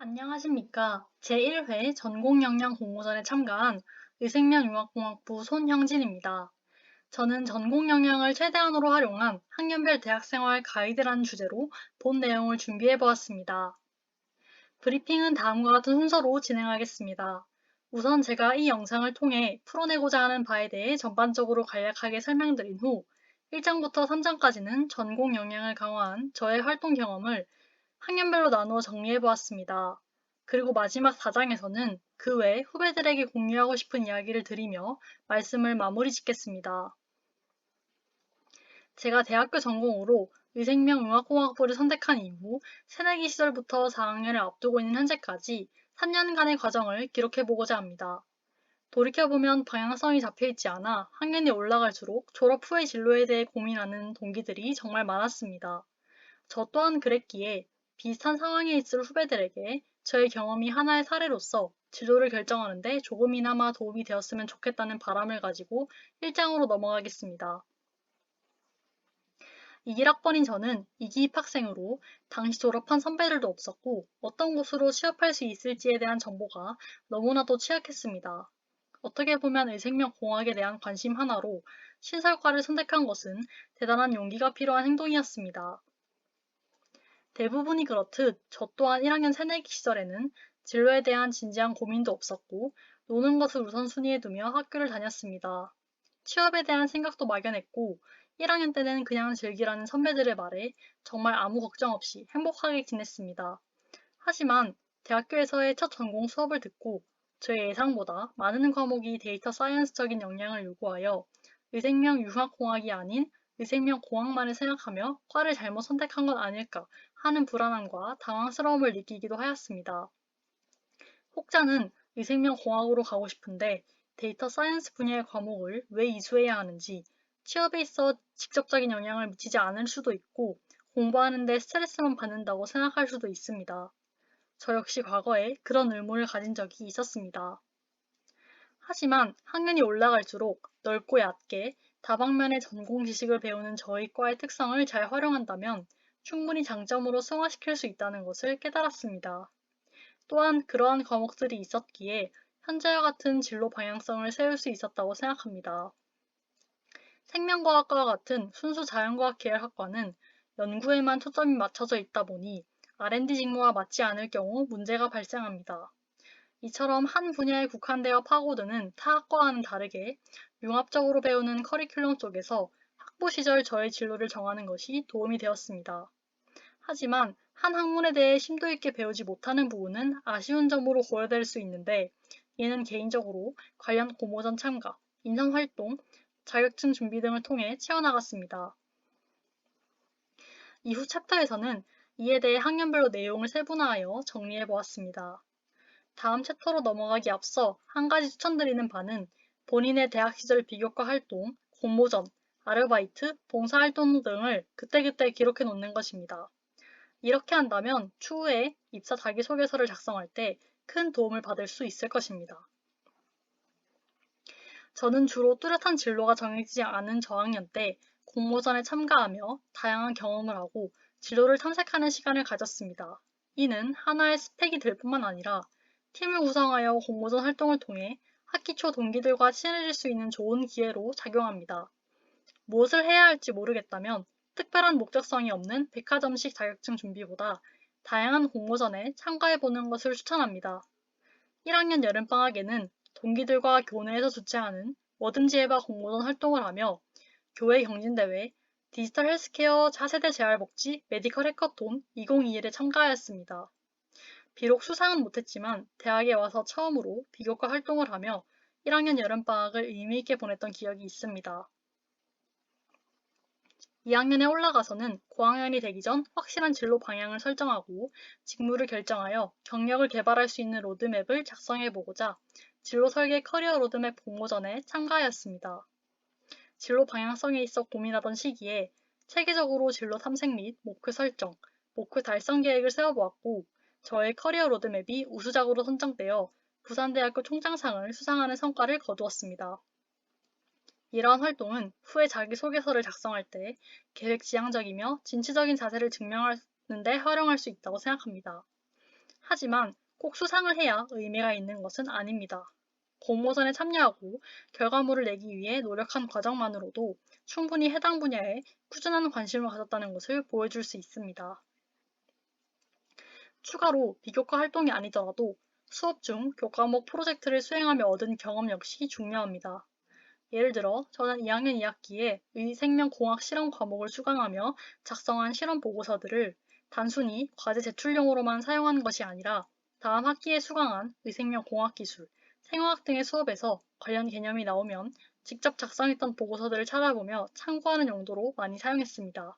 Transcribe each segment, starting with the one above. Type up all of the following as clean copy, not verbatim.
안녕하십니까. 제1회 전공영양 공모전에 참가한 의생명융합공학부 손형진입니다. 저는 전공영양을 최대한으로 활용한 학년별 대학생활 가이드라는 주제로 본 내용을 준비해 보았습니다. 브리핑은 다음과 같은 순서로 진행하겠습니다. 우선 제가 이 영상을 통해 풀어내고자 하는 바에 대해 전반적으로 간략하게 설명드린 후 1장부터 3장까지는 전공 영양을 강화한 저의 활동 경험을 학년별로 나누어 정리해 보았습니다. 그리고 마지막 4장에서는 그 외 후배들에게 공유하고 싶은 이야기를 드리며 말씀을 마무리 짓겠습니다. 제가 대학교 전공으로 의생명융합공학부를 선택한 이후 새내기 시절부터 4학년을 앞두고 있는 현재까지 3년간의 과정을 기록해보고자 합니다. 돌이켜보면 방향성이 잡혀있지 않아 학년이 올라갈수록 졸업 후의 진로에 대해 고민하는 동기들이 정말 많았습니다. 저 또한 그랬기에 비슷한 상황에 있을 후배들에게 저의 경험이 하나의 사례로서 진로를 결정하는 데 조금이나마 도움이 되었으면 좋겠다는 바람을 가지고 1장으로 넘어가겠습니다. 21학번인 저는 2기 입학생으로 당시 졸업한 선배들도 없었고 어떤 곳으로 취업할 수 있을지에 대한 정보가 너무나도 취약했습니다. 어떻게 보면 의생명공학에 대한 관심 하나로 신설과를 선택한 것은 대단한 용기가 필요한 행동이었습니다. 대부분이 그렇듯 저 또한 1학년 새내기 시절에는 진로에 대한 진지한 고민도 없었고 노는 것을 우선순위에 두며 학교를 다녔습니다. 취업에 대한 생각도 막연했고 1학년 때는 그냥 즐기라는 선배들의 말에 정말 아무 걱정 없이 행복하게 지냈습니다. 하지만 대학교에서의 첫 전공 수업을 듣고 저의 예상보다 많은 과목이 데이터 사이언스적인 역량을 요구하여 의생명 융합공학이 아닌 의생명공학만을 생각하며 과를 잘못 선택한 건 아닐까 하는 불안함과 당황스러움을 느끼기도 하였습니다. 혹자는 의생명공학으로 가고 싶은데 데이터 사이언스 분야의 과목을 왜 이수해야 하는지, 취업에 있어 직접적인 영향을 미치지 않을 수도 있고 공부하는데 스트레스만 받는다고 생각할 수도 있습니다. 저 역시 과거에 그런 의문을 가진 적이 있었습니다. 하지만 학년이 올라갈수록 넓고 얕게 다방면의 전공 지식을 배우는 저희 과의 특성을 잘 활용한다면 충분히 장점으로 승화시킬 수 있다는 것을 깨달았습니다. 또한 그러한 과목들이 있었기에 현재와 같은 진로 방향성을 세울 수 있었다고 생각합니다. 생명과학과 같은 순수 자연과학 계열 학과는 연구에만 초점이 맞춰져 있다 보니 R&D 직무와 맞지 않을 경우 문제가 발생합니다. 이처럼 한 분야에 국한되어 파고드는 타 학과와는 다르게 융합적으로 배우는 커리큘럼 쪽에서 학부 시절 저의 진로를 정하는 것이 도움이 되었습니다. 하지만 한 학문에 대해 심도 있게 배우지 못하는 부분은 아쉬운 점으로 고려될 수 있는데 이는 개인적으로 관련 공모전 참가, 인턴활동, 자격증 준비 등을 통해 채워나갔습니다. 이후 챕터에서는 이에 대해 학년별로 내용을 세분화하여 정리해 보았습니다. 다음 챕터로 넘어가기 앞서 한 가지 추천드리는 바는 본인의 대학 시절 비교과 활동, 공모전, 아르바이트, 봉사활동 등을 그때그때 기록해 놓는 것입니다. 이렇게 한다면 추후에 입사 자기소개서를 작성할 때 큰 도움을 받을 수 있을 것입니다. 저는 주로 뚜렷한 진로가 정해지지 않은 저학년 때 공모전에 참가하며 다양한 경험을 하고 진로를 탐색하는 시간을 가졌습니다. 이는 하나의 스펙이 될 뿐만 아니라 팀을 구성하여 공모전 활동을 통해 학기 초 동기들과 친해질 수 있는 좋은 기회로 작용합니다. 무엇을 해야 할지 모르겠다면 특별한 목적성이 없는 백화점식 자격증 준비보다 다양한 공모전에 참가해보는 것을 추천합니다. 1학년 여름방학에는 동기들과 교내에서 주최하는 뭐든지 해봐 공모전 활동을 하며 교회 경진대회, 디지털 헬스케어 차세대 재활복지 메디컬 해커톤 2021에 참가하였습니다. 비록 수상은 못했지만 대학에 와서 처음으로 비교과 활동을 하며 1학년 여름방학을 의미있게 보냈던 기억이 있습니다. 2학년에 올라가서는 고학년이 되기 전 확실한 진로 방향을 설정하고 직무를 결정하여 경력을 개발할 수 있는 로드맵을 작성해보고자 진로 설계 커리어 로드맵 공모전에 참가하였습니다. 진로 방향성에 있어 고민하던 시기에 체계적으로 진로 탐색 및 목표 설정, 목표 달성 계획을 세워보았고 저의 커리어 로드맵이 우수작으로 선정되어 부산대학교 총장상을 수상하는 성과를 거두었습니다. 이러한 활동은 후에 자기소개서를 작성할 때 계획지향적이며 진취적인 자세를 증명하는 데 활용할 수 있다고 생각합니다. 하지만 꼭 수상을 해야 의미가 있는 것은 아닙니다. 공모전에 참여하고 결과물을 내기 위해 노력한 과정만으로도 충분히 해당 분야에 꾸준한 관심을 가졌다는 것을 보여줄 수 있습니다. 추가로 비교과 활동이 아니더라도 수업 중 교과목 프로젝트를 수행하며 얻은 경험 역시 중요합니다. 예를 들어 저는 2학년 2학기에 의생명공학 실험 과목을 수강하며 작성한 실험 보고서들을 단순히 과제 제출용으로만 사용한 것이 아니라 다음 학기에 수강한 의생명공학기술, 생화학 등의 수업에서 관련 개념이 나오면 직접 작성했던 보고서들을 찾아보며 참고하는 용도로 많이 사용했습니다.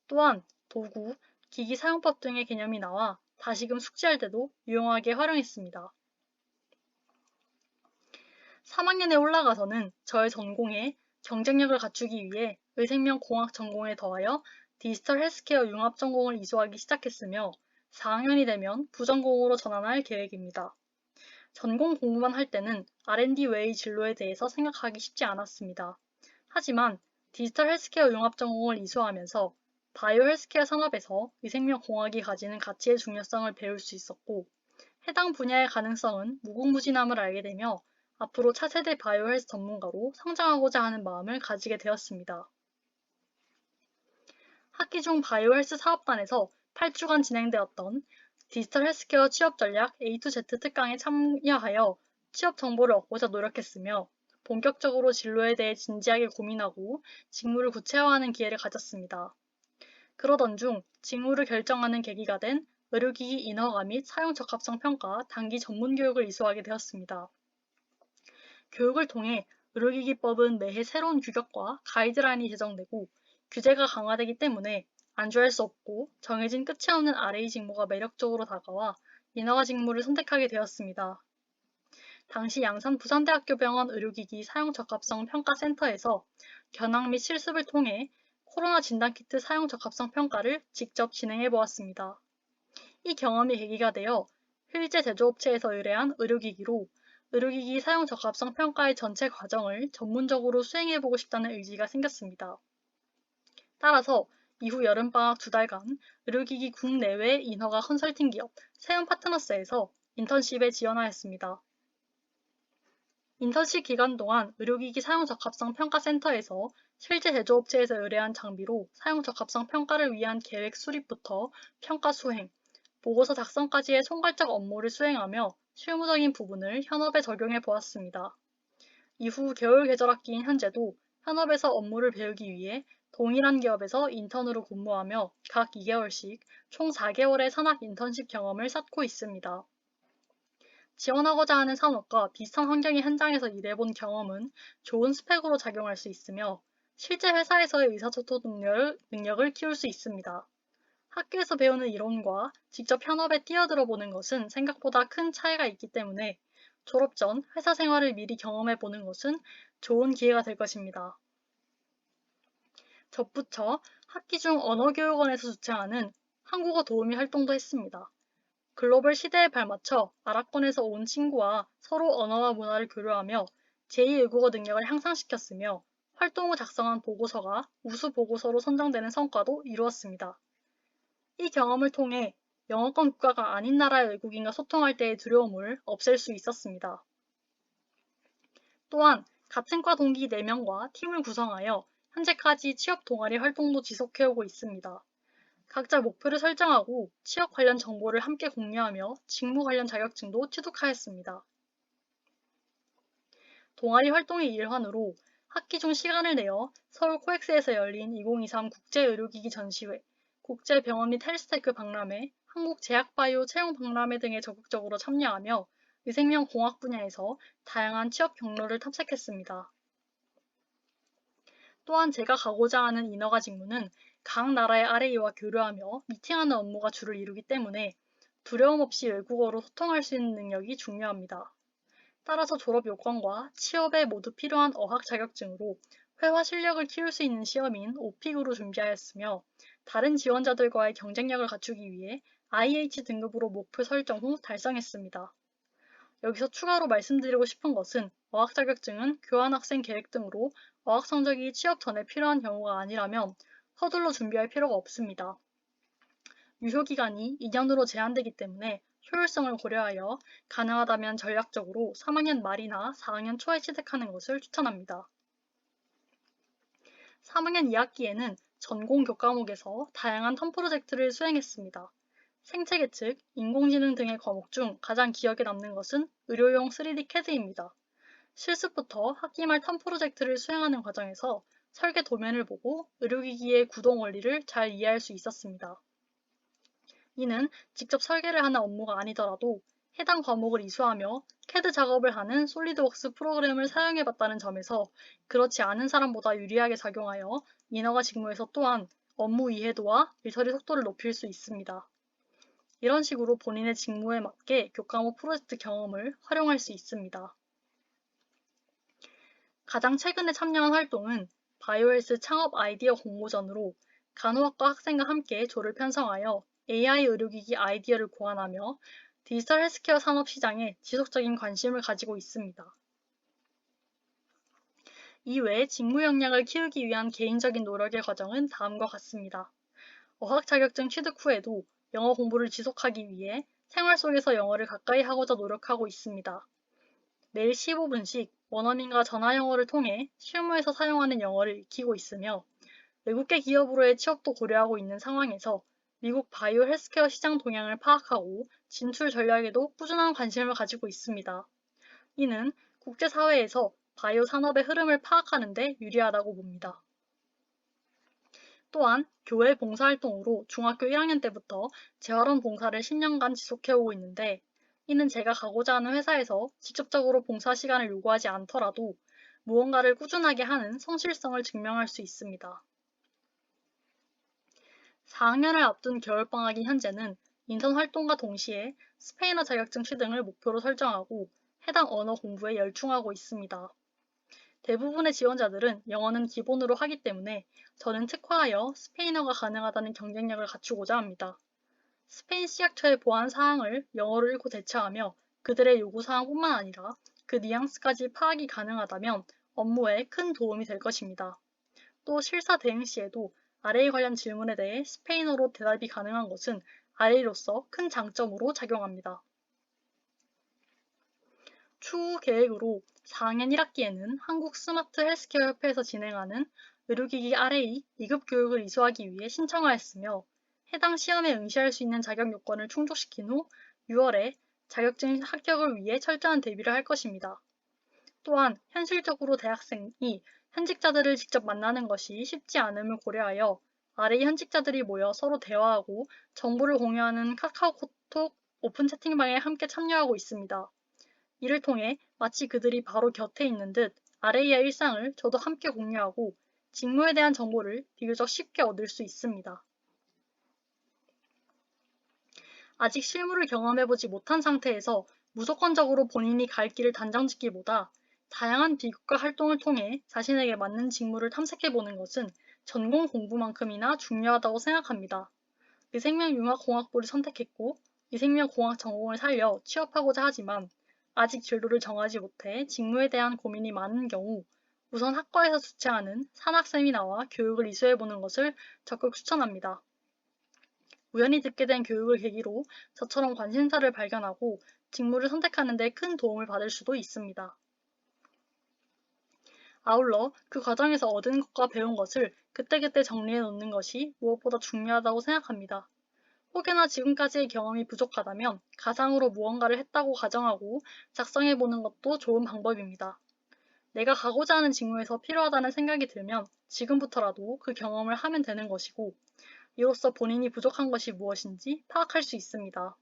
또한 도구, 기기 사용법 등의 개념이 나와 다시금 숙지할 때도 유용하게 활용했습니다. 3학년에 올라가서는 저의 전공에 경쟁력을 갖추기 위해 의생명공학 전공에 더하여 디지털 헬스케어 융합 전공을 이수하기 시작했으며 4학년이 되면 부전공으로 전환할 계획입니다. 전공 공부만 할 때는 R&D 외의 진로에 대해서 생각하기 쉽지 않았습니다. 하지만 디지털 헬스케어 융합 전공을 이수하면서 바이오 헬스케어 산업에서 의생명공학이 가지는 가치의 중요성을 배울 수 있었고 해당 분야의 가능성은 무궁무진함을 알게 되며 앞으로 차세대 바이오 헬스 전문가로 성장하고자 하는 마음을 가지게 되었습니다. 학기 중 바이오 헬스 사업단에서 8주간 진행되었던 디지털 헬스케어 취업 전략 A2Z 특강에 참여하여 취업 정보를 얻고자 노력했으며 본격적으로 진로에 대해 진지하게 고민하고 직무를 구체화하는 기회를 가졌습니다. 그러던 중 직무를 결정하는 계기가 된 의료기기 인허가 및 사용 적합성 평가 단기 전문 교육을 이수하게 되었습니다. 교육을 통해 의료기기법은 매해 새로운 규격과 가이드라인이 제정되고 규제가 강화되기 때문에 안주할 수 없고 정해진 끝이 없는 RA 직무가 매력적으로 다가와 인허가 직무를 선택하게 되었습니다. 당시 양산 부산대학교병원 의료기기 사용 적합성 평가센터에서 견학 및 실습을 통해 코로나 진단키트 사용 적합성 평가를 직접 진행해 보았습니다. 이 경험이 계기가 되어 필제 제조업체에서 의뢰한 의료기기로 의료기기 사용 적합성 평가의 전체 과정을 전문적으로 수행해보고 싶다는 의지가 생겼습니다. 따라서 이후 여름방학 2달간 의료기기 국내외 인허가 컨설팅 기업 세운 파트너스에서 인턴십에 지원하였습니다. 인턴십 기간 동안 의료기기 사용 적합성 평가센터에서 실제 제조업체에서 의뢰한 장비로 사용 적합성 평가를 위한 계획 수립부터 평가 수행, 보고서 작성까지의 총괄적 업무를 수행하며 실무적인 부분을 현업에 적용해 보았습니다. 이후 겨울 계절학기인 현재도 현업에서 업무를 배우기 위해 동일한 기업에서 인턴으로 근무하며 각 2개월씩 총 4개월의 산학 인턴십 경험을 쌓고 있습니다. 지원하고자 하는 산업과 비슷한 환경의 현장에서 일해본 경험은 좋은 스펙으로 작용할 수 있으며 실제 회사에서의 의사소통 능력을 키울 수 있습니다. 학교에서 배우는 이론과 직접 현업에 뛰어들어 보는 것은 생각보다 큰 차이가 있기 때문에 졸업 전 회사 생활을 미리 경험해 보는 것은 좋은 기회가 될 것입니다. 덧붙여 학기 중 언어교육원에서 주최하는 한국어 도우미 활동도 했습니다. 글로벌 시대에 발맞춰 아랍권에서 온 친구와 서로 언어와 문화를 교류하며 제2외국어 능력을 향상시켰으며 활동 후 작성한 보고서가 우수 보고서로 선정되는 성과도 이루었습니다. 이 경험을 통해 영어권 국가가 아닌 나라의 외국인과 소통할 때의 두려움을 없앨 수 있었습니다. 또한 같은 과 동기 4명과 팀을 구성하여 현재까지 취업 동아리 활동도 지속해오고 있습니다. 각자 목표를 설정하고 취업 관련 정보를 함께 공유하며 직무 관련 자격증도 취득하였습니다. 동아리 활동의 일환으로 학기 중 시간을 내어 서울 코엑스에서 열린 2023 국제의료기기 전시회, 국제병원 및 헬스테크 박람회, 한국제약바이오 채용 박람회 등에 적극적으로 참여하며 의생명공학 분야에서 다양한 취업 경로를 탐색했습니다. 또한 제가 가고자 하는 인허가 직무는 각 나라의 RA와 교류하며 미팅하는 업무가 주를 이루기 때문에 두려움 없이 외국어로 소통할 수 있는 능력이 중요합니다. 따라서 졸업 요건과 취업에 모두 필요한 어학 자격증으로 회화 실력을 키울 수 있는 시험인 오픽으로 준비하였으며 다른 지원자들과의 경쟁력을 갖추기 위해 IH 등급으로 목표 설정 후 달성했습니다. 여기서 추가로 말씀드리고 싶은 것은 어학 자격증은 교환학생 계획 등으로 어학 성적이 취업 전에 필요한 경우가 아니라면 서둘러 준비할 필요가 없습니다. 유효기간이 2년으로 제한되기 때문에 효율성을 고려하여 가능하다면 전략적으로 3학년 말이나 4학년 초에 취득하는 것을 추천합니다. 3학년 2학기에는 전공 교과목에서 다양한 텀 프로젝트를 수행했습니다. 생체계측, 인공지능 등의 과목 중 가장 기억에 남는 것은 의료용 3D CAD입니다. 실습부터 학기 말 텀 프로젝트를 수행하는 과정에서 설계 도면을 보고 의료기기의 구동 원리를 잘 이해할 수 있었습니다. 이는 직접 설계를 하는 업무가 아니더라도 해당 과목을 이수하며 CAD 작업을 하는 솔리드웍스 프로그램을 사용해봤다는 점에서 그렇지 않은 사람보다 유리하게 작용하여 인허가 직무에서 또한 업무 이해도와 일처리 속도를 높일 수 있습니다. 이런 식으로 본인의 직무에 맞게 교과목 프로젝트 경험을 활용할 수 있습니다. 가장 최근에 참여한 활동은 바이오헬스 창업 아이디어 공모전으로 간호학과 학생과 함께 조를 편성하여 AI 의료기기 아이디어를 고안하며 디지털 헬스케어 산업 시장에 지속적인 관심을 가지고 있습니다. 이외에 직무 역량을 키우기 위한 개인적인 노력의 과정은 다음과 같습니다. 어학 자격증 취득 후에도 영어 공부를 지속하기 위해 생활 속에서 영어를 가까이 하고자 노력하고 있습니다. 매일 15분씩 원어민과 전화 영어를 통해 실무에서 사용하는 영어를 익히고 있으며 외국계 기업으로의 취업도 고려하고 있는 상황에서 미국 바이오 헬스케어 시장 동향을 파악하고 진출 전략에도 꾸준한 관심을 가지고 있습니다. 이는 국제사회에서 바이오 산업의 흐름을 파악하는 데 유리하다고 봅니다. 또한 교회 봉사활동으로 중학교 1학년 때부터 재활원 봉사를 10년간 지속해오고 있는데 이는 제가 가고자 하는 회사에서 직접적으로 봉사 시간을 요구하지 않더라도 무언가를 꾸준하게 하는 성실성을 증명할 수 있습니다. 4학년을 앞둔 겨울방학인 현재는 인턴 활동과 동시에 스페인어 자격증 취득을 목표로 설정하고 해당 언어 공부에 열중하고 있습니다. 대부분의 지원자들은 영어는 기본으로 하기 때문에 저는 특화하여 스페인어가 가능하다는 경쟁력을 갖추고자 합니다. 스페인 시약처의 보안 사항을 영어로 읽고 대처하며 그들의 요구사항뿐만 아니라 그 뉘앙스까지 파악이 가능하다면 업무에 큰 도움이 될 것입니다. 또 실사 대행 시에도 RA 관련 질문에 대해 스페인어로 대답이 가능한 것은 RA로서 큰 장점으로 작용합니다. 추후 계획으로 4학년 1학기에는 한국 스마트 헬스케어 협회에서 진행하는 의료기기 RA 2급 교육을 이수하기 위해 신청하였으며 해당 시험에 응시할 수 있는 자격 요건을 충족시킨 후 6월에 자격증 합격을 위해 철저한 대비를 할 것입니다. 또한 현실적으로 대학생이 현직자들을 직접 만나는 것이 쉽지 않음을 고려하여 RA 현직자들이 모여 서로 대화하고 정보를 공유하는 카카오톡 오픈 채팅방에 함께 참여하고 있습니다. 이를 통해 마치 그들이 바로 곁에 있는 듯 RA의 일상을 저도 함께 공유하고 직무에 대한 정보를 비교적 쉽게 얻을 수 있습니다. 아직 실무를 경험해보지 못한 상태에서 무조건적으로 본인이 갈 길을 단정 짓기보다 다양한 비교과 활동을 통해 자신에게 맞는 직무를 탐색해보는 것은 전공 공부만큼이나 중요하다고 생각합니다. 의생명융합공학부를 선택했고 의생명공학 전공을 살려 취업하고자 하지만 아직 진로를 정하지 못해 직무에 대한 고민이 많은 경우 우선 학과에서 주최하는 산학세미나와 교육을 이수해보는 것을 적극 추천합니다. 우연히 듣게 된 교육을 계기로 저처럼 관심사를 발견하고 직무를 선택하는 데 큰 도움을 받을 수도 있습니다. 아울러 그 과정에서 얻은 것과 배운 것을 그때그때 정리해 놓는 것이 무엇보다 중요하다고 생각합니다. 혹여나 지금까지의 경험이 부족하다면 가상으로 무언가를 했다고 가정하고 작성해 보는 것도 좋은 방법입니다. 내가 가고자 하는 직무에서 필요하다는 생각이 들면 지금부터라도 그 경험을 하면 되는 것이고 이로써 본인이 부족한 것이 무엇인지 파악할 수 있습니다.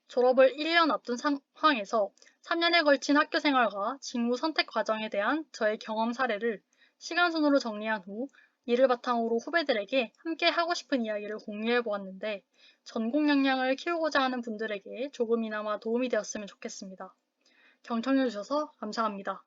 졸업을 1년 앞둔 상황에서 3년에 걸친 학교 생활과 직무 선택 과정에 대한 저의 경험 사례를 시간순으로 정리한 후 이를 바탕으로 후배들에게 함께 하고 싶은 이야기를 공유해 보았는데 전공 역량을 키우고자 하는 분들에게 조금이나마 도움이 되었으면 좋겠습니다. 경청해 주셔서 감사합니다.